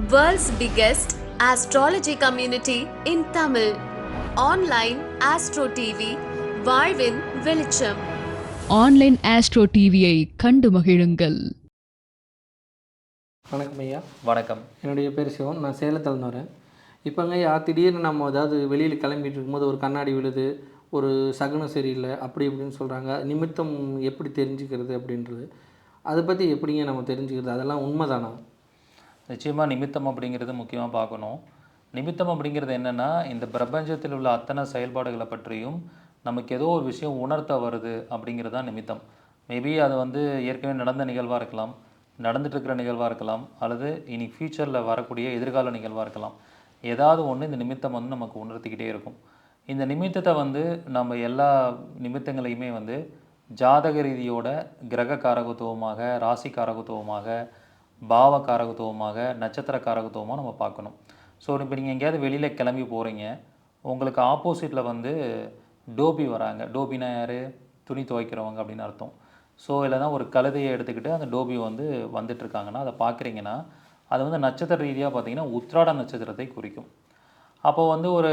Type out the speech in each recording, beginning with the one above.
World's biggest astrology community in Tamil. Online Astro TV, வாழ்வின் வெளிச்சம். Online astro டிவியை கண்டு மகிழுங்கள். வணக்கம் ஐயா. வணக்கம். என்னுடைய பேர் சிவன். நான் சேலத்துலேருந்து வரேன். இப்போங்க ஐயா, திடீர்னு நம்ம ஏதாவது வெளியில் கிளம்பிட்டு இருக்கும்போது ஒரு கண்ணாடி விழுது, ஒரு சகுனம் சரியில்லை அப்படி இப்படின்னு சொல்கிறாங்க. நிமித்தம் எப்படி தெரிஞ்சுக்கிறது அப்படின்றது, அதை பற்றி எப்படிங்க நம்ம தெரிஞ்சுக்கிறது? அதெல்லாம் உண்மைதானா? நிச்சயமாக நிமித்தம் அப்படிங்கிறது முக்கியமாக பார்க்கணும். நிமித்தம் அப்படிங்கிறது என்னென்னா, இந்த பிரபஞ்சத்தில் உள்ள அத்தனை செயல்பாடுகளை பற்றியும் நமக்கு ஏதோ ஒரு விஷயம் உணர்த்த வருது அப்படிங்கிறது தான் நிமித்தம். மேபி அது ஏற்கனவே நடந்த நிகழ்வாக இருக்கலாம், நடந்துகிட்ருக்கிற நிகழ்வாக இருக்கலாம், அல்லது இனி ஃப்யூச்சரில் வரக்கூடிய எதிர்கால நிகழ்வாக இருக்கலாம். ஏதாவது ஒன்று இந்த நிமித்தம் நமக்கு உணர்த்திக்கிட்டே இருக்கும். இந்த நிமித்தத்தை நம்ம எல்லா நிமித்தங்களையுமே ஜாதக ரீதியோட கிரக காரகத்துவமாக, ராசி காரகத்துவமாக, பாவ காரகத்துவமாக, நட்சத்திர காரகத்துவமாக நம்ம பார்க்கணும். ஸோ இப்போ நீங்கள் எங்கேயாவது வெளியில் கிளம்பி போகிறீங்க, உங்களுக்கு ஆப்போசிட்டில் டோபி வராங்க. டோபினா யார்? துணி துவைக்கிறவங்க அப்படின்னு அர்த்தம். ஸோ இல்லைனா ஒரு கழுதையை எடுத்துக்கிட்டு அந்த டோபி வந்துட்டுருக்காங்கன்னா அதை பார்க்குறீங்கன்னா, அது நட்சத்திர ரீதியாக பார்த்தீங்கன்னா உத்திராட நட்சத்திரத்தை குறிக்கும். அப்போது ஒரு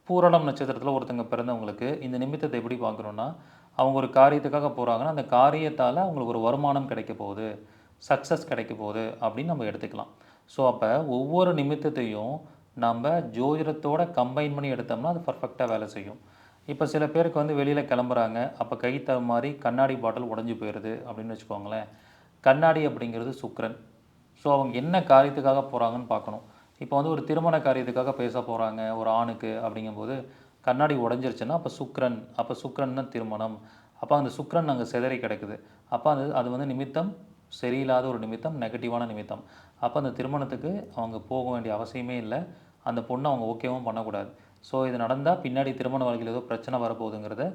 பூரணம் நட்சத்திரத்தில் ஒருத்தங்க பிறந்தவங்களுக்கு இந்த நிமித்தத்தை எப்படி பார்க்குறோன்னா, அவங்க ஒரு காரியத்துக்காக போகிறாங்கன்னா அந்த காரியத்தால் அவங்களுக்கு ஒரு வருமானம் கிடைக்க போகுது, சக்ஸஸ் கிடைக்க போகுது அப்படின்னு நம்ம எடுத்துக்கலாம். ஸோ அப்போ ஒவ்வொரு நிமித்தத்தையும் நம்ம ஜோதிடத்தோட கம்பைன் பண்ணி எடுத்தோம்னா அது பர்ஃபெக்டாக வேலை செய்யும். இப்போ சில பேருக்கு வெளியில் கிளம்புறாங்க, அப்போ கை மாதிரி கண்ணாடி பாட்டில் உடஞ்சி போயிடுது அப்படின்னு வச்சுக்கோங்களேன். கண்ணாடி அப்படிங்கிறது சுக்கிரன். ஸோ அவங்க என்ன காரியத்துக்காக போகிறாங்கன்னு பார்க்கணும். இப்போ ஒரு திருமண காரியத்துக்காக பேச போகிறாங்க ஒரு ஆணுக்கு அப்படிங்கும்போது கண்ணாடி உடஞ்சிருச்சுன்னா அப்போ சுக்கிரன் தான் திருமணம். அப்போ அந்த சுக்கிரன் அங்கே சிதறி கிடக்குது. அப்போ அது நிமித்தம் சரியில்லாத ஒரு நிமித்தம், நெகட்டிவான நிமித்தம். அப்போ அந்த திருமணத்துக்கு அவங்க போக வேண்டிய அவசியமே இல்லை. அந்த பொண்ணை அவங்க ஓகேவும் பண்ணக்கூடாது. ஸோ இது நடந்தால் பின்னாடி திருமண வாழ்க்கையில் ஏதோ பிரச்சனை வரப்போகுதுங்கிறத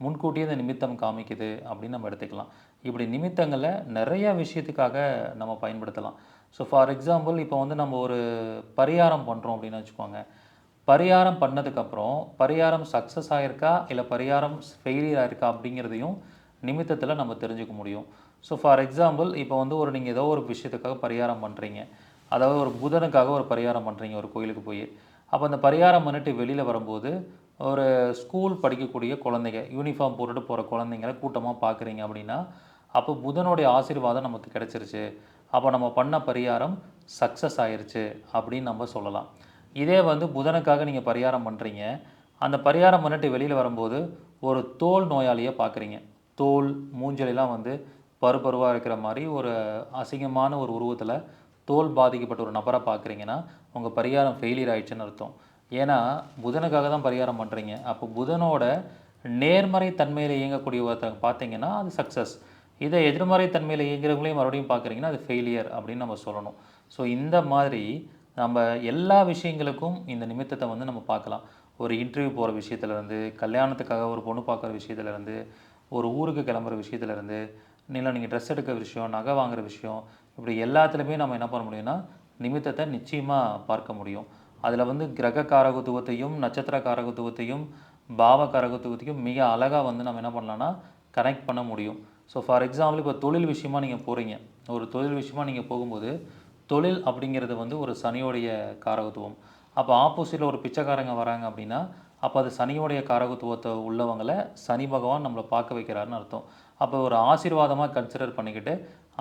முன்கூட்டியே இந்த நிமித்தம் காமிக்குது அப்படின்னு நம்ம எடுத்துக்கலாம். இப்படி நிமித்தங்களை நிறையா விஷயத்துக்காக நம்ம பயன்படுத்தலாம். ஸோ ஃபார் எக்ஸாம்பிள் இப்போ நம்ம ஒரு பரிகாரம் பண்ணுறோம் அப்படின்னு வச்சுக்கோங்க. பரிகாரம் பண்ணதுக்கப்புறம் பரிகாரம் சக்ஸஸ் ஆகிருக்கா இல்லை பரிகாரம் ஃபெயிலியர் ஆகிருக்கா அப்படிங்கிறதையும் நிமித்தத்தில் நம்ம தெரிஞ்சுக்க முடியும். ஸோ ஃபார் எக்ஸாம்பிள் இப்போ நீங்கள் ஏதோ ஒரு விஷயத்துக்காக பரிகாரம் பண்ணுறீங்க, அதாவது ஒரு புதனுக்காக ஒரு பரிகாரம் பண்ணுறீங்க ஒரு கோயிலுக்கு போய். அப்போ அந்த பரிகாரம் பண்ணிட்டு வெளியில் வரும்போது ஒரு ஸ்கூல் படிக்கக்கூடிய குழந்தைங்க, யூனிஃபார்ம் போட்டுட்டு போகிற குழந்தைங்கள கூட்டமாக பார்க்குறீங்க அப்படின்னா, அப்போ புதனுடைய ஆசீர்வாதம் நமக்கு கிடச்சிருச்சு, அப்போ நம்ம பண்ண பரிகாரம் சக்ஸஸ் ஆயிடுச்சு அப்படின்னு நம்ம சொல்லலாம். இதே புதனுக்காக நீங்கள் பரிகாரம் பண்ணுறீங்க, அந்த பரிகாரம் பண்ணிட்டு வெளியில் வரும்போது ஒரு தோல் நோயாளியை பார்க்குறீங்க. தோல் மூஞ்சலெல்லாம் பருப்பருவாக இருக்கிற மாதிரி ஒரு அசிங்கமான ஒரு உருவத்தில் தோல் பாதிக்கப்பட்ட ஒரு நபரை பார்க்குறீங்கன்னா உங்கள் பரிகாரம் ஃபெயிலியர் ஆகிடுச்சுன்னு அர்த்தம். ஏன்னா புதனுக்காக தான் பரிகாரம் பண்ணுறீங்க. அப்போ புதனோட நேர்மறை தன்மையில் இயங்கக்கூடிய ஒருத்தங்க பார்த்தீங்கன்னா அது சக்ஸஸ். இதை எதிர்மறை தன்மையில் இயங்குறவங்களையும் மறுபடியும் பார்க்குறீங்கன்னா அது ஃபெயிலியர் அப்படின்னு நம்ம சொல்லணும். ஸோ இந்த மாதிரி நம்ம எல்லா விஷயங்களுக்கும் இந்த நிமித்தத்தை நம்ம பார்க்கலாம். ஒரு இன்டர்வியூ போகிற விஷயத்துலேருந்து, கல்யாணத்துக்காக ஒரு பொண்ணு பார்க்குற விஷயத்துலேருந்து, ஒரு ஊருக்கு கிளம்புற விஷயத்துலேருந்து, இல்லை நீங்கள் ட்ரெஸ் எடுக்கிற விஷயம், நகை வாங்குகிற விஷயம், இப்படி எல்லாத்துலேயுமே நம்ம என்ன பண்ண முடியும்னா நிமித்தத்தை நிச்சயமாக பார்க்க முடியும். அதில் கிரக காரகத்துவத்தையும் நட்சத்திர காரகத்துவத்தையும் பாவ காரகத்துவத்தையும் மிக அழகாக நம்ம என்ன பண்ணலான்னா கனெக்ட் பண்ண முடியும். ஸோ ஃபார் எக்ஸாம்பிள் இப்போ தொழில் விஷயமாக நீங்கள் போகிறீங்க, ஒரு தொழில் விஷயமாக நீங்கள் போகும்போது தொழில் அப்படிங்கிறது ஒரு சனியோடைய காரகத்துவம். அப்போ ஆப்போசிட்டில் ஒரு பிச்சைக்காரங்க வராங்க அப்படின்னா அப்போ அது சனியோடைய காரகத்துவத்தை உள்ளவங்களை சனி பகவான் நம்மளை பார்க்க வைக்கிறாருன்னு அர்த்தம். அப்போ ஒரு ஆசீர்வாதமாக கன்சிடர் பண்ணிக்கிட்டு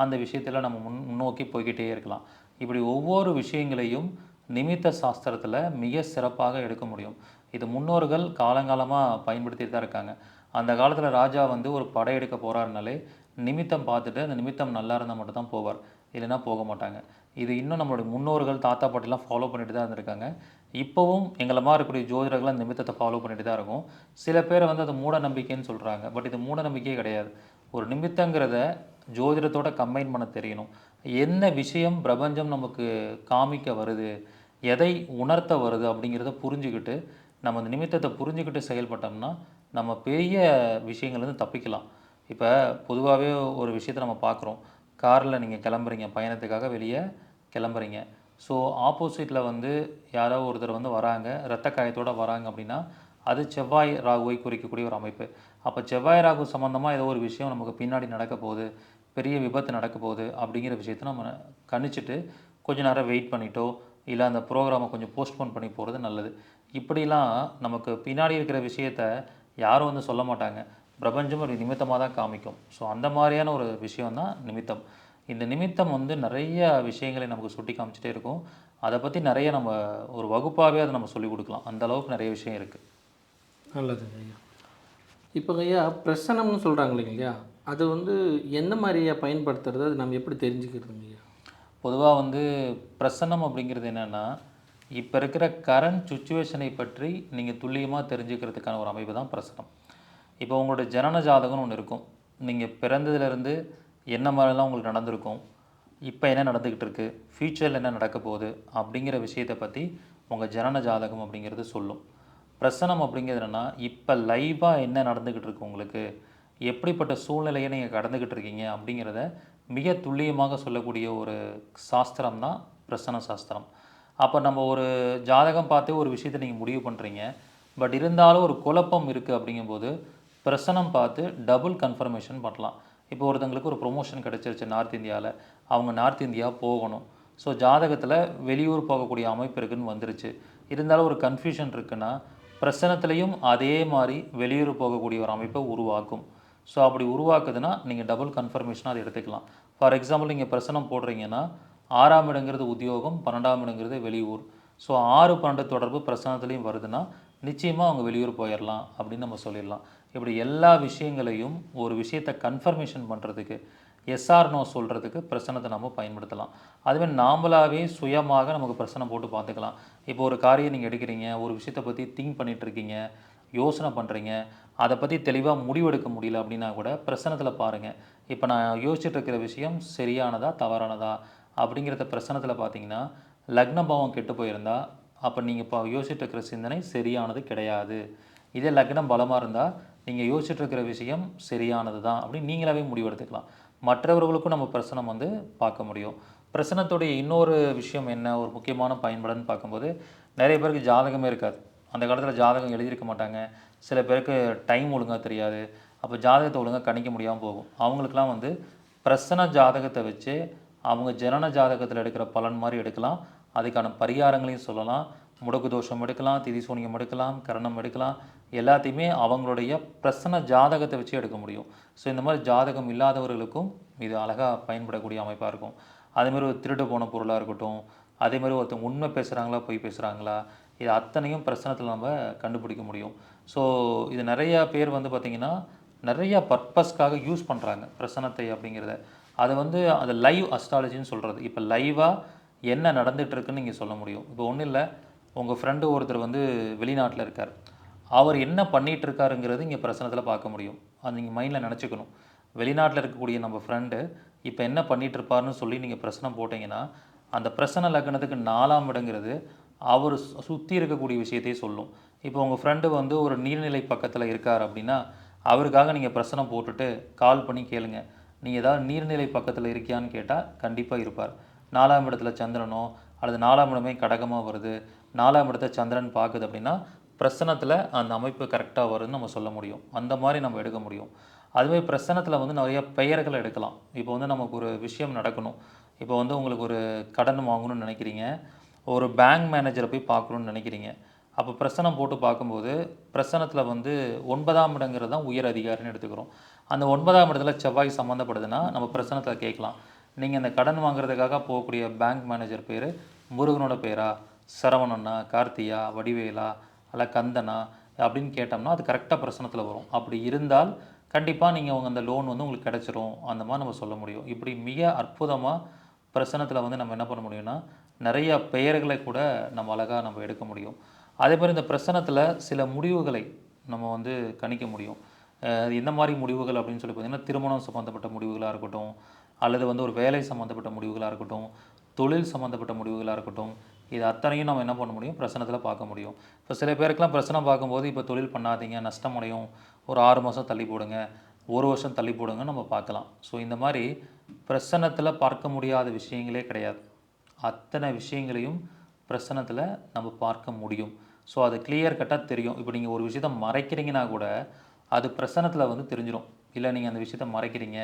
அந்த விஷயத்தில் நம்ம முன்னோக்கி போய்கிட்டே இருக்கலாம். இப்படி ஒவ்வொரு விஷயங்களையும் நிமித்த சாஸ்திரத்தில் மிக சிறப்பாக எடுக்க முடியும். இது முன்னோர்கள் காலங்காலமாக பயன்படுத்திட்டு தான் இருக்காங்க. அந்த காலத்தில் ராஜா ஒரு படையெடுக்க போகிறாருனாலே நிமித்தம் பார்த்துட்டு அந்த நிமித்தம் நல்லா இருந்தால் மட்டும்தான் போவார், இல்லைன்னா போக மாட்டாங்க. இது இன்னும் நம்மளுடைய முன்னோர்கள் தாத்தா பாட்டிலாம் ஃபாலோ பண்ணிட்டு தான் இருந்திருக்காங்க. இப்போவும் எங்களை மாதிரி இருக்கக்கூடிய ஜோதிடர்கள் அந்த நிமித்தத்தை ஃபாலோ பண்ணிட்டு தான் இருக்கும். சில பேர் அது மூட நம்பிக்கைன்னு சொல்கிறாங்க. பட் இது மூட நம்பிக்கையே கிடையாது. ஒரு நிமித்தங்கிறத ஜோதிடத்தோட கம்பைன் பண்ண தெரியணும். என்ன விஷயம் பிரபஞ்சம் நமக்கு காமிக்க வருது, எதை உணர்த்த வருது அப்படிங்கிறத புரிஞ்சுக்கிட்டு நம்ம அந்த நிமித்தத்தை புரிஞ்சுக்கிட்டு செயல்பட்டோம்னா நம்ம பெரிய விஷயங்கள்லேருந்து தப்பிக்கலாம். இப்போ பொதுவாகவே ஒரு விஷயத்தை நம்ம பார்க்குறோம். காரில் நீங்கள் கிளம்புறீங்க, பயணத்துக்காக வெளியே கிளம்புறீங்க. ஸோ ஆப்போசிட்டில் யாரோ ஒருத்தர் வராங்க, இரத்த காயத்தோடு வராங்க அப்படின்னா அது செவ்வாய் ராகுவை குறிக்கக்கூடிய ஒரு அமைப்பு. அப்போ செவ்வாய் ராகு சம்மந்தமாக ஏதோ ஒரு விஷயம் நமக்கு பின்னாடி நடக்க போகுது, பெரிய விபத்து நடக்க போகுது அப்படிங்கிற விஷயத்தை நம்ம கணிச்சிட்டு கொஞ்ச நேரம் வெயிட் பண்ணிட்டோ இல்லை அந்த ப்ரோக்ராமை கொஞ்சம் போஸ்ட்போன் பண்ணி போகிறது நல்லது. இப்படிலாம் நமக்கு பின்னாடி இருக்கிற விஷயத்த யாரும் வந்து சொல்ல மாட்டாங்க. பிரபஞ்சம் ஒரு நிமித்தமாக தான் காமிக்கும். ஸோ அந்த மாதிரியான ஒரு விஷயம் தான் நிமித்தம். இந்த நிமித்தம் வந்து நிறைய விஷயங்களை நமக்கு சுட்டி காமிச்சிட்டே இருக்கும். அதை பற்றி நிறைய நம்ம ஒரு வகுப்பாகவே அதை நம்ம சொல்லிக் கொடுக்கலாம். அந்த அளவுக்கு நிறைய விஷயம் இருக்குது. நல்லதுங்க ஐயா. இப்போ ஐயா பிரசனம்னு சொல்கிறாங்க இல்லைங்களா, அது வந்து எந்த மாதிரியா பயன்படுத்துறது, அது நம்ம எப்படி தெரிஞ்சுக்கிறதுங்க ஐயா? பொதுவாக வந்து பிரசன்னம் அப்படிங்கிறது என்னென்னா, இப்போ இருக்கிற கரண்ட் சுச்சுவேஷனை பற்றி நீங்கள் துல்லியமாக தெரிஞ்சுக்கிறதுக்கான ஒரு அமைப்பு தான் பிரசனம். இப்போ உங்களோட ஜனன ஜாதகம்னு ஒன்று இருக்கும். நீங்கள் பிறந்ததுலேருந்து என்ன மாதிரிலாம் உங்களுக்கு நடந்திருக்கும், இப்போ என்ன நடந்துக்கிட்டு இருக்குது, ஃப்யூச்சரில் என்ன நடக்க போகுது அப்படிங்கிற விஷயத்தை பற்றி உங்கள் ஜனன ஜாதகம் அப்படிங்கிறது சொல்லும். பிரசனம் அப்படிங்கிறது என்னென்னா, இப்போ லைவாக என்ன நடந்துக்கிட்டு இருக்கு உங்களுக்கு, எப்படிப்பட்ட சூழ்நிலையை நீங்கள் கடந்துக்கிட்டு இருக்கீங்க அப்படிங்கிறத மிக துல்லியமாக சொல்லக்கூடிய ஒரு சாஸ்திரம் தான் பிரசன சாஸ்திரம். அப்போ நம்ம ஒரு ஜாதகம் பார்த்து ஒரு விஷயத்தை நீங்கள் முடிவு பண்ணுறீங்க. பட் இருந்தாலும் ஒரு குழப்பம் இருக்குது அப்படிங்கும்போது பிரசனம் பார்த்து டபுள் கன்ஃபர்மேஷன் பண்ணலாம். இப்போ ஒருத்தங்களுக்கு ஒரு ப்ரொமோஷன் கிடச்சிருச்சு நார்த் இந்தியாவில், அவங்க நார்த் இந்தியா போகணும். ஸோ ஜாதகத்தில் வெளியூர் போகக்கூடிய அமைப்பு இருக்குதுன்னு வந்துருச்சு. இருந்தாலும் ஒரு கன்ஃபியூஷன் இருக்குன்னா பிரசனத்துலேயும் அதே மாதிரி வெளியூர் போகக்கூடிய ஒரு அமைப்பை உருவாக்கும். ஸோ அப்படி உருவாக்குதுன்னா நீங்கள் டபுள் கன்ஃபர்மேஷனாக அதை எடுத்துக்கலாம். ஃபார் எக்ஸாம்பிள் நீங்கள் பிரசனம் போடுறீங்கன்னா 6ஆம் இடங்கிறது உத்தியோகம், 12ஆம் இடங்கிறது வெளியூர். ஸோ 6, 12 தொடர்பு பிரசனத்துலேயும் வருதுன்னா நிச்சயமாக அவங்க வெளியூர் போயிடலாம் அப்படின்னு நம்ம சொல்லிடலாம். இப்படி எல்லா விஷயங்களையும் ஒரு விஷயத்தை கன்ஃபர்மேஷன் பண்ணுறதுக்கு எஸ்ஆர் நோ சொல்கிறதுக்கு பிரசனத்தை நம்ம பயன்படுத்தலாம். அதுவே நாமளாகவே சுயமாக நமக்கு பிரசனம் போட்டு பார்த்துக்கலாம். இப்போ ஒரு காரியம் நீங்கள் எடுக்கிறீங்க, ஒரு விஷயத்தை பற்றி திங்க் பண்ணிகிட்ருக்கீங்க, யோசனை பண்ணுறீங்க, அதை பற்றி தெளிவாக முடிவெடுக்க முடியல அப்படின்னா கூட பிரசனத்தில் பாருங்கள். இப்போ நான் யோசிச்சுட்டு இருக்கிற விஷயம் சரியானதா தவறானதா அப்படிங்கிறத பிரசனத்தில் பார்த்தீங்கன்னா, லக்ன பாவம் கெட்டு போயிருந்தா அப்போ நீங்கள் இப்போ யோசிச்சுட்டு இருக்கிற சிந்தனை சரியானது கிடையாது. இதே லக்னம் பலமாக இருந்தால் நீங்கள் யோசிச்சுட்டு இருக்கிற விஷயம் சரியானது தான் அப்படின்னு நீங்களாவே முடிவெடுத்துக்கலாம். மற்றவர்களுக்கும் நம்ம பிரசனம் வந்து பார்க்க முடியும். பிரசனத்துடைய இன்னொரு விஷயம் என்ன, ஒரு முக்கியமான பயன்பாடுன்னு பார்க்கும்போது, நிறைய பேருக்கு ஜாதகமே இருக்காது. அந்த காலத்தில் ஜாதகம் எழுதியிருக்க மாட்டாங்க. சில பேருக்கு டைம் ஒழுங்காக தெரியாது. அப்போ ஜாதகத்தை ஒழுங்காக கணிக்க முடியாமல் போகும். அவங்களுக்கெல்லாம் வந்து பிரசன ஜாதகத்தை வச்சு அவங்க ஜனன ஜாதகத்தில் எடுக்கிற பலன் மாதிரி எடுக்கலாம். அதுக்கான பரிகாரங்களையும் சொல்லலாம். முடக்கு தோஷம் எடுக்கலாம், திதி சூனியம் எடுக்கலாம், கரணம் எடுக்கலாம். எல்லாத்தையுமே அவங்களுடைய பிரசன ஜாதகத்தை வச்சு எடுக்க முடியும். ஸோ இந்த மாதிரி ஜாதகம் இல்லாதவர்களுக்கும் இது அழகாக பயன்படக்கூடிய அமைப்பாக இருக்கும். அதேமாதிரி ஒரு திருட்டு போன பொருளாக இருக்கட்டும், அதேமாதிரி ஒருத்தவங்க உண்மை பேசுகிறாங்களா பொய் பேசுகிறாங்களா, இது அத்தனையும் பிரசனத்தில் நம்ம கண்டுபிடிக்க முடியும். ஸோ இது நிறையா பேர் வந்து பார்த்திங்கன்னா நிறையா பர்பஸ்க்காக யூஸ் பண்ணுறாங்க பிரசனத்தை அப்படிங்கிறத. அது வந்து அது லைவ் அஸ்ட்ராலஜின்னு சொல்கிறது. இப்போ லைவாக என்ன நடந்துகிட்ருக்குன்னு நீங்கள் சொல்ல முடியும். இப்போ ஒன்றும் இல்லை, உங்கள் ஃப்ரெண்டு ஒருத்தர் வந்து வெளிநாட்டில் இருக்கார். அவர் என்ன பண்ணிகிட்டு இருக்காருங்கிறது இங்கே பிரசனத்தில் பார்க்க முடியும். அது நீங்கள் மைண்டில் நினச்சிக்கணும். வெளிநாட்டில் இருக்கக்கூடிய நம்ம ஃப்ரெண்டு இப்போ என்ன பண்ணிகிட்டு இருப்பார்னு சொல்லி நீங்கள் பிரசனம் போட்டிங்கன்னா, அந்த பிரசன லக்னத்துக்கு 4ஆம் இடங்கிறது அவர் சுற்றி இருக்கக்கூடிய விஷயத்தையே சொல்லும். இப்போ உங்கள் ஃப்ரெண்டு வந்து ஒரு நீர்நிலை பக்கத்தில் இருக்கார் அப்படின்னா, அவருக்காக நீங்கள் பிரசனம் போட்டுட்டு கால் பண்ணி கேளுங்க, நீங்கள் ஏதாவது நீர்நிலை பக்கத்தில் இருக்கியான்னு கேட்டால் கண்டிப்பாக இருப்பார். 4ஆம் இடத்துல சந்திரனோ அல்லது 4ஆம் இடமே கடகமாக வருது, 4ஆம் இடத்த சந்திரன் பார்க்குது அப்படின்னா பிரசனத்தில் அந்த அமைப்பு கரெக்டாக வருதுன்னு நம்ம சொல்ல முடியும். அந்த மாதிரி நம்ம எடுக்க முடியும். அதுவே பிரசனத்தில் வந்து நிறைய பெயர்களை எடுக்கலாம். இப்போ வந்து நமக்கு ஒரு விஷயம் நடக்கணும். இப்போ வந்து உங்களுக்கு ஒரு கடன் வாங்கணும்னு நினைக்கிறீங்க, ஒரு பேங்க் மேனேஜரை போய் பார்க்கணுன்னு நினைக்கிறீங்க. அப்போ பிரசனம் போட்டு பார்க்கும்போது பிரசனத்தில் வந்து 9ஆம் இடங்கிறது தான் உயர் அதிகாரின்னு எடுத்துக்கிறோம். அந்த 9ஆம் இடத்துல செவ்வாய் சம்மந்தப்படுதுன்னா நம்ம பிரசனத்தில் கேட்கலாம், நீங்கள் இந்த கடன் வாங்குறதுக்காக போகக்கூடிய பேங்க் மேனேஜர் பேர் முருகனோட பேரா, சரவணனா, கார்த்தியா, வடிவேலா, அல்ல கந்தனா அப்படின்னு கேட்டோம்னா அது கரெக்டாக பிரசனத்தில் வரும். அப்படி இருந்தால் கண்டிப்பாக நீங்கள் அந்த லோன் வந்து உங்களுக்கு கிடச்சிரும். அந்த மாதிரி நம்ம சொல்ல முடியும். இப்படி மிக அற்புதமாக பிரசனத்தில் வந்து நம்ம என்ன பண்ண முடியும்னா நிறைய பெயர்களை கூட நம்ம அழகாக நம்ம எடுக்க முடியும். அதே மாதிரி இந்த பிரசனத்தில் சில முடிவுகளை நம்ம வந்து கணிக்க முடியும். இந்த மாதிரி முடிவுகள் அப்படின்னு சொல்லி பார்த்திங்கன்னா, திருமணம் சம்மந்தப்பட்ட முடிவுகளாக இருக்கட்டும், அல்லது வந்து ஒரு வேலை சம்மந்தப்பட்ட முடிவுகளாக இருக்கட்டும், தொழில் சம்மந்தப்பட்ட முடிவுகளாக இருக்கட்டும், இது அத்தனையும் நம்ம என்ன பண்ண முடியும், பிரசனத்தில் பார்க்க முடியும். இப்போ சில பேருக்குலாம் பிரசனம் பார்க்கும்போது இப்போ தொழில் பண்ணாதீங்க, நஷ்டம் அடையும், ஒரு 6 மாதம் தள்ளி போடுங்க, 1 வருஷம் தள்ளி போடுங்கன்னு நம்ம பார்க்கலாம். ஸோ இந்த மாதிரி பிரசனத்தில் பார்க்க முடியாத விஷயங்களே கிடையாது. அத்தனை விஷயங்களையும் பிரசனத்தில் நம்ம பார்க்க முடியும். ஸோ அது கிளியர் கட்டாக தெரியும். இப்போ நீங்கள் ஒரு விஷயத்தை மறைக்கிறீங்கன்னா கூட அது பிரசனத்தில் வந்து தெரிஞ்சிடும். இல்லை நீங்கள் அந்த விஷயத்தை மறைக்கிறீங்க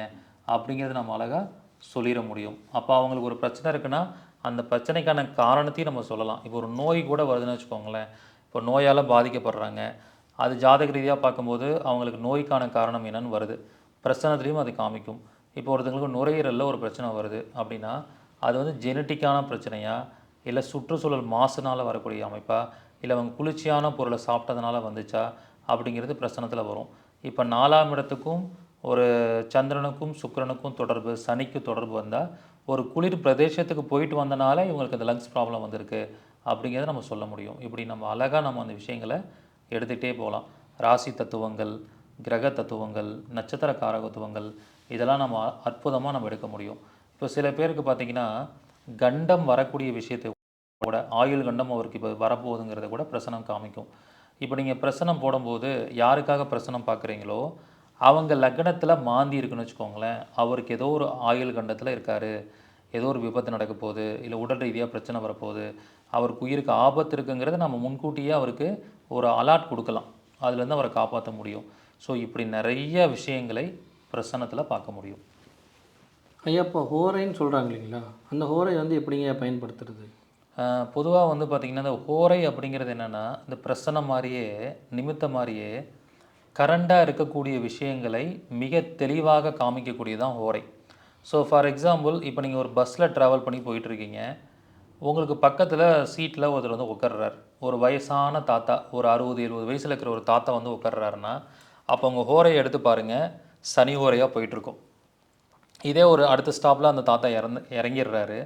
அப்படிங்கிறது நம்ம அழகாக சொல்லிட முடியும். அப்போ அவங்களுக்கு ஒரு பிரச்சனை இருக்குன்னா அந்த பிரச்சனைக்கான காரணத்தையும் நம்ம சொல்லலாம். இப்போ ஒரு நோய் கூட வருதுன்னு வச்சுக்கோங்களேன். இப்போ நோயால் பாதிக்கப்படுறாங்க, அது ஜாதக ரீதியாக பார்க்கும்போது அவங்களுக்கு நோய்க்கான காரணம் என்னன்னு வருது, பிரச்சனத்துலேயும் அது காமிக்கும். இப்போ ஒருத்தங்களுக்கு நுரையீரலில் ஒரு பிரச்சனை வருது அப்படின்னா அது வந்து ஜெனட்டிக்கான பிரச்சனையா, இல்லை சுற்றுச்சூழல் மாசுனால் வரக்கூடிய அமைப்பா, இல்லை அவங்க குளிர்ச்சியான பொருளை சாப்பிட்டதுனால வந்துச்சா அப்படிங்கிறது பிரச்சனத்தில் வரும். இப்போ 4ஆம் இடத்துக்கும் ஒரு சந்திரனுக்கும் சுக்கிரனுக்கும் தொடர்பு, சனிக்கு தொடர்பு வந்தால் ஒரு குளிர் பிரதேசத்துக்கு போயிட்டு வந்தனால இவங்களுக்கு அந்த லங்ஸ் ப்ராப்ளம் வந்திருக்கு அப்படிங்கிறத நம்ம சொல்ல முடியும். இப்படி நம்ம அழகாக நம்ம அந்த விஷயங்களை எடுத்துகிட்டே போகலாம். ராசி தத்துவங்கள், கிரக தத்துவங்கள், நட்சத்திர காரகத்துவங்கள், இதெல்லாம் நம்ம அற்புதமாக நம்ம எடுக்க முடியும். இப்போ சில பேருக்கு பார்த்திங்கன்னா கண்டம் வரக்கூடிய விஷயத்தை கூட, ஆயுள் கண்டம் அவருக்கு இப்போ வரப்போகுதுங்கிறத கூட பிரசனம் காமிக்கும். இப்போ நீங்கள் பிரசனம் போடும்போது யாருக்காக பிரசனம் பார்க்குறீங்களோ அவங்க லக்னத்தில் மாந்தி இருக்குன்னு வச்சுக்கோங்களேன், அவருக்கு ஏதோ ஒரு ஆயுள் கண்டத்தில் இருக்கார், ஏதோ ஒரு விபத்து நடக்க போகுது, இல்லை உடல் ரீதியாக பிரச்சனை வரப்போகுது, அவருக்கு உயிருக்கு ஆபத்து இருக்குங்கிறத நம்ம முன்கூட்டியே அவருக்கு ஒரு அலாட் கொடுக்கலாம். அதுலேருந்து அவரை காப்பாற்ற முடியும். ஸோ இப்படி நிறைய விஷயங்களை பிரசனத்தில் பார்க்க முடியும். ஐயா, இப்போ ஹோரைன்னு சொல்கிறாங்க இல்லைங்களா, அந்த ஹோரை வந்து எப்படிங்க பயன்படுத்துறது? பொதுவாக வந்து பார்த்திங்கன்னா இந்த ஹோரை அப்படிங்கிறது என்னென்னா, இந்த பிரசனம் மாதிரியே நிமித்தம் மாதிரியே கரண்டாக இருக்கக்கூடிய விஷயங்களை மிக தெளிவாக காமிக்கக்கூடியதான் ஹோரை. ஸோ ஃபார் எக்ஸாம்பிள், இப்போ நீங்கள் ஒரு பஸ்ஸில் ட்ராவல் பண்ணி போயிட்டுருக்கீங்க, உங்களுக்கு பக்கத்தில் சீட்டில் ஒருத்தர் வந்து உட்கார்றார், ஒரு வயசான தாத்தா, ஒரு 60-70 வயசில் இருக்கிற ஒரு தாத்தா வந்து உட்கார்றாருன்னா, அப்போ உங்கள் ஹோரையை எடுத்து பாருங்கள், சனி ஹோரையாக போயிட்டுருக்கும். இதே ஒரு அடுத்த ஸ்டாப்பில் அந்த தாத்தா இறங்கிடுறாரு.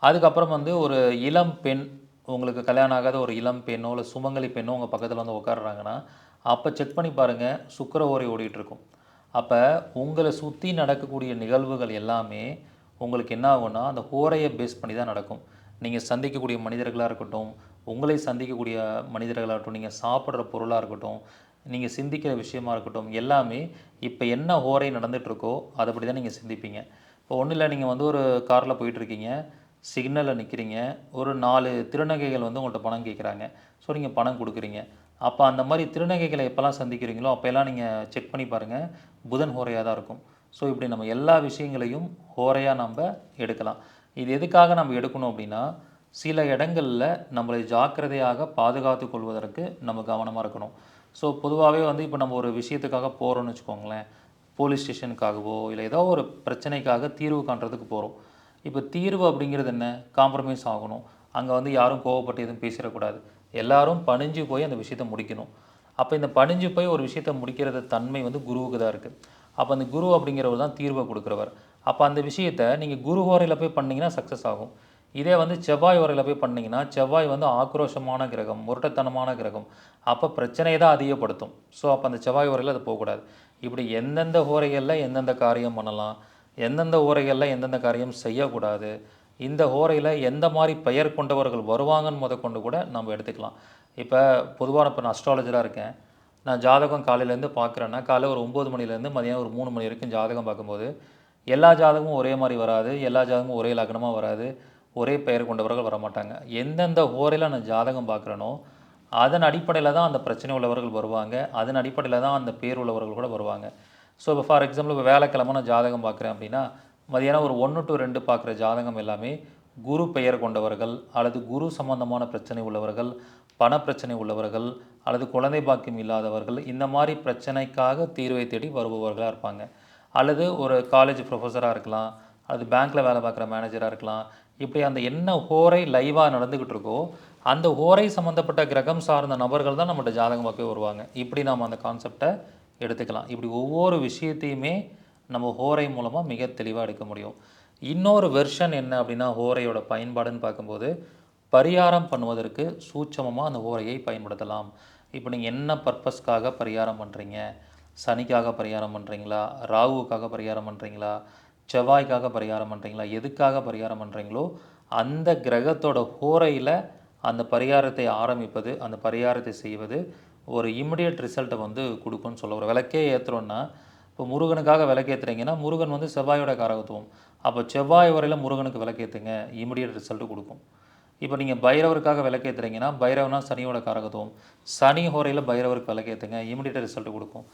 அதுக்கப்புறம் வந்து ஒரு இளம் பெண், உங்களுக்கு கல்யாணம் ஆகாத ஒரு இளம் பெண்ணோ இல்லை சுமங்கலி பெண்ணோ உங்கள் பக்கத்தில் வந்து உட்காடுறாங்கன்னா, அப்போ செக் பண்ணி பாருங்கள், சுக்கிர ஓரை ஓடிட்டுருக்கும். அப்போ உங்களை சுற்றி நடக்கக்கூடிய நிகழ்வுகள் எல்லாமே உங்களுக்கு என்ன ஆகும்னா அந்த ஹோரையை பேஸ் பண்ணி தான் நடக்கும். நீங்கள் சந்திக்கக்கூடிய மனிதர்களாக இருக்கட்டும், உங்களை சந்திக்கக்கூடிய மனிதர்களாக இருக்கட்டும், நீங்கள் சாப்பிட்ற பொருளாக இருக்கட்டும், நீங்கள் சிந்திக்கிற விஷயமா இருக்கட்டும், எல்லாமே இப்போ என்ன ஹோரை நடந்துகிட்ருக்கோ அதைப்படி தான் நீங்கள் சிந்திப்பீங்க. இப்போ ஒன்றும் இல்லை, நீங்கள் வந்து ஒரு காரில் போயிட்டுருக்கீங்க, சிக்னலில் நிற்கிறீங்க, ஒரு 4 திருநங்கைகள் வந்து உங்கள்கிட்ட பணம் கேட்குறாங்க. ஸோ நீங்கள் பணம் கொடுக்குறீங்க. அப்போ அந்த மாதிரி திருநங்கைகளை எப்போல்லாம் சந்திக்கிறீங்களோ அப்போல்லாம் நீங்கள் செக் பண்ணி பாருங்கள், புதன் ஹோரையாக தான் இருக்கும். ஸோ இப்படி நம்ம எல்லா விஷயங்களையும் ஹோரையாக நம்ம எடுக்கலாம். இது எதுக்காக நம்ம எடுக்கணும் அப்படின்னா, சில இடங்களில் நம்மளை ஜாக்கிரதையாக பாதுகாத்து கொள்வதற்கு நம்ம கவனமாக இருக்கணும். ஸோ பொதுவாகவே வந்து இப்போ நம்ம ஒரு விஷயத்துக்காக போகிறோன்னு வச்சுக்கோங்களேன், போலீஸ் ஸ்டேஷனுக்காகவோ இல்லை ஏதோ ஒரு பிரச்சனைக்காக தீர்வு காண்றதுக்கு போகிறோம். இப்போ தீர்வு அப்படிங்கிறது என்ன, காம்ப்ரமைஸ் ஆகணும். அங்கே வந்து யாரும் கோவப்பட்டு எதுவும் பேசிடக்கூடாது, எல்லாரும் பணிஞ்சு போய் அந்த விஷயத்தை முடிக்கணும். அப்போ இந்த பணிஞ்சு போய் ஒரு விஷயத்தை முடிக்கிறது தன்மை வந்து குருவுக்கு தான் இருக்குது. அப்போ அந்த குரு அப்படிங்கிறவர் தான் தீர்வை கொடுக்குறவர். அப்போ அந்த விஷயத்தை நீங்கள் குரு ஹோரையில் போய் பண்ணிங்கன்னா சக்ஸஸ் ஆகும். இதே வந்து செவ்வாய் ஹோரையில் போய் பண்ணிங்கன்னா, செவ்வாய் வந்து ஆக்ரோஷமான கிரகம், முரட்டத்தனமான கிரகம், அப்போ பிரச்சனையை தான் அதிகப்படுத்தும். ஸோ அப்போ அந்த செவ்வாய் ஹோரையில் அது போகக்கூடாது. இப்படி எந்தெந்த ஹோரைகளில் எந்தெந்த காரியம் பண்ணலாம், எந்தெந்த ஹோரைகளில் எந்தெந்த காரியம் செய்யக்கூடாது, இந்த ஹோரையில் எந்த மாதிரி பெயர் கொண்டவர்கள் வருவாங்கன்னு முதற்கொண்டு கூட நம்ம எடுத்துக்கலாம். இப்போ பொதுவாக இப்போ நான் அஸ்ட்ராலஜராக இருக்கேன், நான் ஜாதகம் காலையிலேருந்து பார்க்குறேன்னா, காலையில் ஒரு 9 மணிலேருந்து மதியானம் ஒரு 3 மணி வரைக்கும் ஜாதகம் பார்க்கும்போது எல்லா ஜாதகமும் ஒரே மாதிரி வராது, எல்லா ஜாதகமும் ஒரே லக்னமாக வராது, ஒரே பெயர் கொண்டவர்கள் வரமாட்டாங்க. எந்தெந்த ஹோரையில் நான் ஜாதகம் பார்க்குறேனோ அதன் அடிப்படையில் தான் அந்த பிரச்சனை உள்ளவர்கள் வருவாங்க, அதன் அடிப்படையில் தான் அந்த பேர் உள்ளவர்கள் கூட வருவாங்க. ஸோ இப்போ ஃபார் எக்ஸாம்பிள், இப்போ வேலைக்கிழமை நான் ஜாதகம் பார்க்குறேன் அப்படின்னா, மதியானம் ஒரு 1 to 2 பார்க்குற ஜாதகம் எல்லாமே குரு பெயர் கொண்டவர்கள், அல்லது குரு சம்பந்தமான பிரச்சனை உள்ளவர்கள், பணப்பிரச்சனை உள்ளவர்கள், அல்லது குழந்தை பாக்கியம் இல்லாதவர்கள், இந்த மாதிரி பிரச்சனைக்காக தீர்வை தேடி வருபவர்களாக இருப்பாங்க. அல்லது ஒரு காலேஜ் ப்ரொஃபஸராக இருக்கலாம், அது பேங்க்கில் வேலை பார்க்குற மேனேஜராக இருக்கலாம். இப்படி அந்த என்ன ஹோரை லைவாக நடந்துக்கிட்டு இருக்கோ அந்த ஹோரை சம்மந்தப்பட்ட கிரகம் சார்ந்த நபர்கள் தான் நம்மகிட்ட ஜாதகம் பார்க்க வருவாங்க. இப்படி நாம் அந்த கான்செப்டை எடுத்துக்கலாம். இப்படி ஒவ்வொரு விஷயத்தையுமே நம்ம ஹோரை மூலமாக மிக தெளிவாக எடுக்க முடியும். இன்னொரு வெர்ஷன் என்ன அப்படின்னா, ஹோரையோட பயன்பாடுன்னு பார்க்கும்போது, பரிகாரம் பண்ணுவதற்கு சூட்சமமாக அந்த ஹோரையை பயன்படுத்தலாம். இப்போ நீங்கள் என்ன பர்பஸ்க்காக பரிகாரம் பண்ணுறீங்க, சனிக்காக பரிகாரம் பண்ணுறீங்களா, ராகுவுக்காக பரிகாரம் பண்ணுறீங்களா, செவ்வாய்க்காக பரிகாரம் பண்ணுறீங்களா, எதுக்காக பரிகாரம் பண்ணுறீங்களோ அந்த கிரகத்தோட ஹோரையில் அந்த பரிகாரத்தை ஆரம்பிப்பது, அந்த பரிகாரத்தை செய்வது ஒரு இமிடியட் ரிசல்ட்டை வந்து கொடுக்குன்னு சொல்ல. ஒரு விளக்கே ஏற்றுறோன்னா, இப்போ முருகனுக்காக விளக்கேற்றுறீங்கன்னா, முருகன் வந்து செவ்வாயோட காரகத்துவம், அப்போ செவ்வாய் வரையில் முருகனுக்கு விளக்கேற்றுங்க, இமிடியட் ரிசல்ட்டு கொடுக்கும். இப்போ நீங்கள் பைரவருக்காக விளக்கேற்றுறீங்கன்னா, பைரவனா சனியோட காரகத்துவம், சனி ஹோரையில் பைரவருக்கு விளக்கேற்றுங்க, இமிடியட் ரிசல்ட்டு கொடுக்கும்.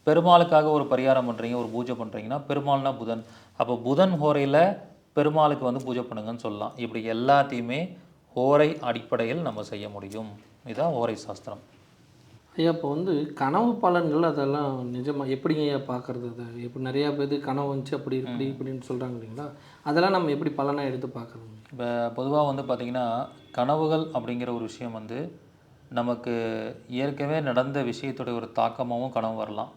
பெருமாளுக்காக ஒரு பரிகாரம் பண்ணுறீங்க, ஒரு பூஜை பண்ணுறீங்கன்னா, பெருமாள்னா புதன், அப்போ புதன் ஹோரையில் பெருமாளுக்கு வந்து பூஜை பண்ணுங்கன்னு சொல்லலாம். இப்படி எல்லாத்தையுமே ஓரை அடிப்படையில் நம்ம செய்ய முடியும். இதுதான் ஓரை சாஸ்திரம். ஐயா இப்போ வந்து கனவு பலன்கள் அதெல்லாம் நிஜமாக எப்படிங்க ஐயா பார்க்குறது? அதை எப்படி நிறையா பேர் கனவு வந்துச்சு அப்படி இப்படி இப்படின்னு சொல்கிறாங்க இல்லைங்களா? அதெல்லாம் நம்ம எப்படி பலனாக எடுத்து பார்க்குறோங்க? இப்போ பொதுவாக வந்து பார்த்திங்கன்னா கனவுகள் அப்படிங்கிற ஒரு விஷயம் வந்து நமக்கு ஏற்கனவே நடந்த விஷயத்துடைய ஒரு தாக்கமாகவும் கனவு வரலாம்,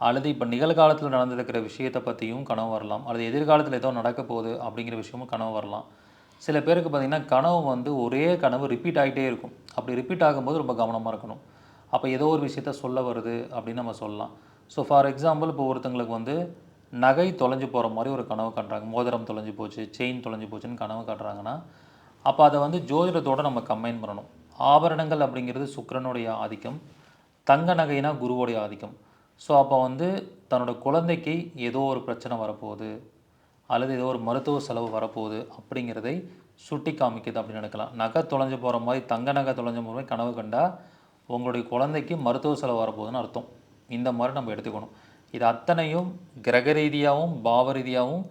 அல்லது இப்போ நிகழ்காலத்தில் நடந்திருக்கிற விஷயத்தை பற்றியும் கனவு வரலாம், அல்லது எதிர்காலத்தில் ஏதோ நடக்க போகுது அப்படிங்கிற விஷயமும் கனவு வரலாம். சில பேருக்கு பார்த்திங்கன்னா கனவு வந்து ஒரே கனவு ரிப்பீட் ஆகிட்டே இருக்கும். அப்படி ரிப்பீட் ஆகும்போது ரொம்ப கவனமாக இருக்கணும். அப்போ ஏதோ ஒரு விஷயத்த சொல்ல வருது அப்படின்னு நம்ம சொல்லலாம். ஸோ ஃபார் எக்ஸாம்பிள் இப்போ ஒருத்தங்களுக்கு வந்து நகை தொலைஞ்சு போகிற மாதிரி ஒரு கனவு காட்டுறாங்க, மோதிரம் தொலைஞ்சு போச்சு, செயின் தொலைஞ்சு போச்சுன்னு கனவு காட்டுறாங்கன்னா, அப்போ அதை வந்து ஜோதிடத்தோடு நம்ம கம்பைன் பண்ணணும். ஆபரணங்கள் அப்படிங்கிறது சுக்கிரனுடைய ஆதிக்கம், தங்க நகைனா குருவோடைய ஆதிக்கம். ஸோ அப்போ வந்து தன்னோட குழந்தைக்கு ஏதோ ஒரு பிரச்சனை வரப்போகுது, அல்லது ஏதோ ஒரு மருத்துவ செலவு வரப்போகுது அப்படிங்கிறதை சுட்டி காமிக்குது அப்படின்னு நினைக்கலாம். நகை தொலைஞ்சு போகிற மாதிரி, தங்க நகை தொலைஞ்ச போகிற மாதிரி கனவு கண்டால் உங்களுடைய குழந்தைக்கு மருத்துவ செலவு வரப்போகுதுன்னு அர்த்தம். இந்த மாதிரி நம்ம எடுத்துக்கணும். இது அத்தனையும் கிரக ரீதியாகவும் பாவ ரீதியாகவும்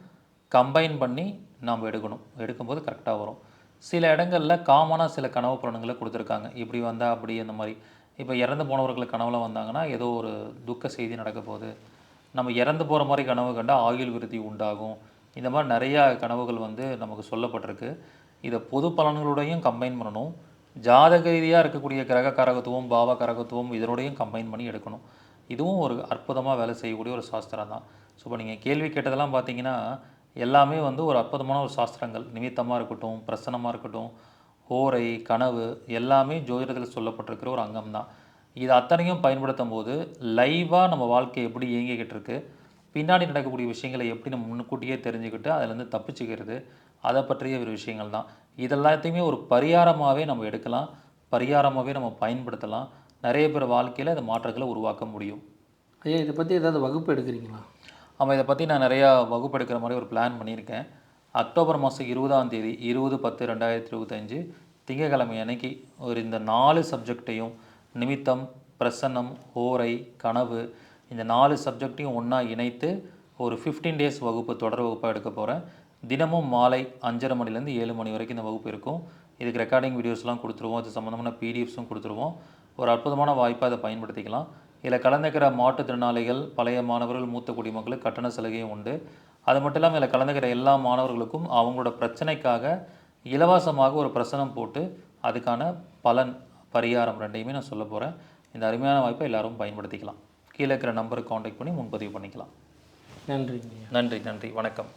கம்பைன் பண்ணி நாம் எடுக்கும்போது கரெக்டாக வரும். சில இடங்களில் காமனாக சில கனவு பலன்களை கொடுத்துருக்காங்க, இப்படி வந்தால் அப்படி அந்த மாதிரி. இப்போ இறந்து போனவர்கள் கனவுல வந்தாங்கன்னா ஏதோ ஒரு துக்க செய்தி நடக்க போகுது, நம்ம இறந்து போகிற மாதிரி கனவு கண்டால் ஆயுள் விருத்தி உண்டாகும். இந்த மாதிரி நிறையா கனவுகள் வந்து நமக்கு சொல்லப்பட்டிருக்கு. இதை பொது பலன்களோடையும் கம்பைன் பண்ணணும், ஜாதக ரீதியாக இருக்கக்கூடிய கிரக காரகத்துவம் பாவ காரகத்துவம் இதனோடையும் கம்பைன் பண்ணி எடுக்கணும். இதுவும் ஒரு அற்புதமாக வேலை செய்யக்கூடிய ஒரு சாஸ்திரம் தான். ஸோ இப்போ நீங்கள் கேள்வி கேட்டதெல்லாம் பார்த்தீங்கன்னா எல்லாமே வந்து ஒரு அற்புதமான ஒரு சாஸ்திரங்கள். நிமித்தமாக இருக்கட்டும், பிரசனமாக இருக்கட்டும், ஓரை, கனவு எல்லாமே ஜோதிடத்தில் சொல்லப்பட்டிருக்கிற ஒரு அங்கம் தான். இது அத்தனையும் பயன்படுத்தும் போது லைவாக நம்ம வாழ்க்கை எப்படி இயங்கிக்கிட்டு இருக்கு, பின்னாடி நடக்கக்கூடிய விஷயங்களை எப்படி நம்ம முன்கூட்டியே தெரிஞ்சுக்கிட்டு அதிலேருந்து தப்பிச்சுக்கிறது, அதை பற்றிய ஒரு விஷயங்கள் தான். இதெல்லாத்தையுமே ஒரு பரிகாரமாகவே நம்ம எடுக்கலாம், பரிகாரமாகவே நம்ம பயன்படுத்தலாம். நிறைய பேர் வாழ்க்கையில் இந்த மாற்றங்களை உருவாக்க முடியும். ஐயா இதை பற்றி ஏதாவது வகுப்பு எடுக்கிறீங்களா? ஆமாம், இதை பற்றி நான் நிறையா வகுப்பு எடுக்கிற மாதிரி ஒரு பிளான் பண்ணியிருக்கேன். அக்டோபர் மாதம் 20ஆம் தேதி 20/10/2025 திங்கட்கிழமை அன்னைக்கு இந்த 4 சப்ஜெக்டையும், நிமித்தம், பிரசன்னம், ஓரை, கனவு, இந்த 4 சப்ஜெக்டையும் ஒன்றா இணைத்து ஒரு 15 டேஸ் வகுப்பு, தொடர் வகுப்பாக எடுக்க போகிறேன். தினமும் மாலை 5:30 மணிலேருந்து 7 மணி வரைக்கும் இந்த வகுப்பு இருக்கும். இதுக்கு ரெக்கார்டிங் வீடியோஸ்லாம் கொடுத்துருவோம், அது சம்மந்தமான பிடிஎஃப்ஸும் கொடுத்துருவோம். ஒரு அற்புதமான வாய்ப்பாக அதை பயன்படுத்திக்கலாம். இதில் கலந்துக்கிற மாற்றுத்திறனாளிகள், பழைய மாணவர்கள், மூத்த குடிமக்களுக்கு கட்டண சலுகையும் உண்டு. அது மட்டும் இல்லாமல் இதில் கலந்துக்கிற எல்லா மாணவர்களுக்கும் அவங்களோட பிரச்சனைக்காக இலவசமாக ஒரு பிரசனம் போட்டு அதுக்கான பலன், பரிகாரம் ரெண்டையுமே நான் சொல்ல போகிறேன். இந்த அருமையான வாய்ப்பை எல்லாரும் பயன்படுத்திக்கலாம். கீழே இருக்கிற நம்பருக்கு காண்டாக்ட் பண்ணி முன்பதிவு பண்ணிக்கலாம். நன்றிங்க. நன்றி, வணக்கம்.